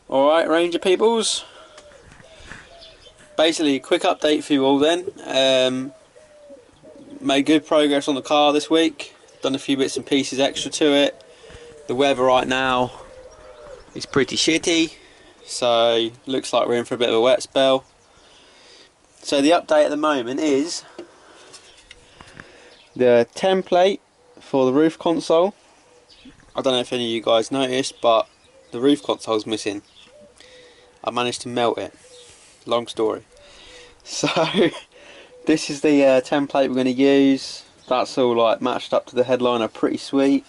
Alright, Ranger peoples. Basically, a quick update for you all then. Made good progress on the car this week. Done a few bits and pieces extra to it. The weather right now is pretty shitty, so looks like we're in for a bit of a wet spell. So the update at the moment is the template for the roof console. I don't know if any of you guys noticed, but the roof console's missing. I managed to melt it. Long story. So this is the template we're going to use. That's all like matched up to the headliner, pretty sweet.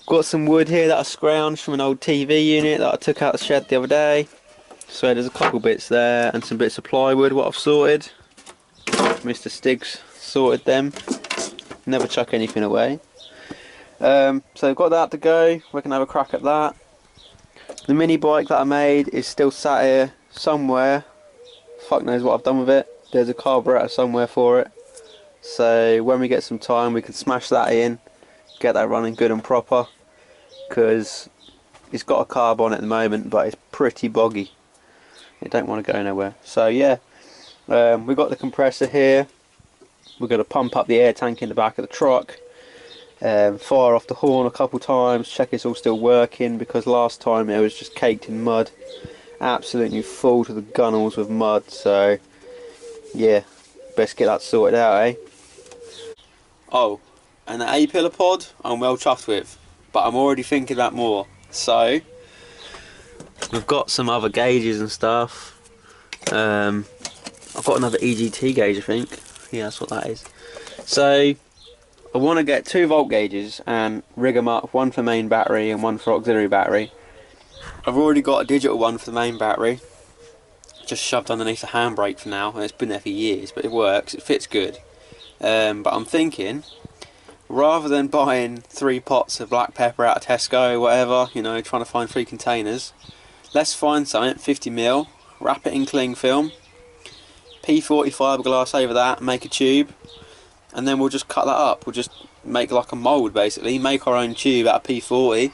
Got some wood here that I scrounged from an old TV unit that I took out of the shed the other day. So there's a couple bits there and some bits of plywood what I've sorted. Mr. Stiggs sorted them. Never chuck anything away. So I've got that to go. We can have a crack at that. The mini bike that I made is still sat here somewhere. Fuck knows what I've done with it. There's a carburetor somewhere for it. So when we get some time we can smash that in, get that running good and proper, because it's got a carb on it at the moment but it's pretty boggy. It don't want to go nowhere. So yeah, we've got the compressor here. We're going to pump up the air tank in the back of the truck. Fire off the horn a couple times, check it's all still working, because last time it was just caked in mud, absolutely full to the gunnels with mud. So yeah, best get that sorted out, eh? Oh, and the A-pillar pod I'm well chuffed with, but I'm already thinking about more. So we've got some other gauges and stuff. I've got another EGT gauge, I think. Yeah, that's what that is. So I want to get 2 volt gauges and rig them up, one for main battery and one for auxiliary battery. I've already got a digital one for the main battery, just shoved underneath the handbrake for now, and it's been there for years, but it works, it fits good. But I'm thinking, rather than buying 3 pots of black pepper out of Tesco or whatever, you know, trying to find 3 containers, let's find something 50mm, wrap it in cling film, P40 fiberglass over that, make a tube, and then we'll just cut that up. We'll just make like a mould basically, make our own tube out of P40,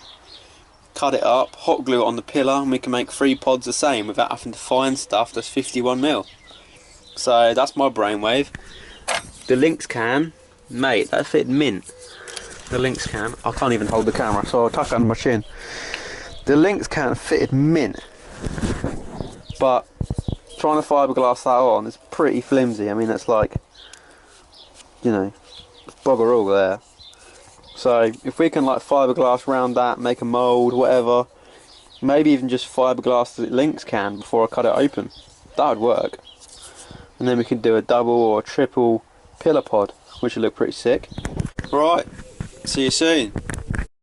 cut it up, hot glue it on the pillar, and we can make 3 pods the same without having to find stuff that's 51mm. So that's my brainwave. The Lynx can, mate, that fit mint. The Lynx can, I can't even hold the camera so I'll tuck it under my chin. The Lynx can fitted mint, but trying to fiberglass that on is pretty flimsy. I mean, it's like, you know, bugger all there. So if we can like fiberglass round that, make a mould, whatever, maybe even just fiberglass the Lynx can before I cut it open, that would work. And then we can do a double or a triple pillar pod, which would look pretty sick. Right, see you soon.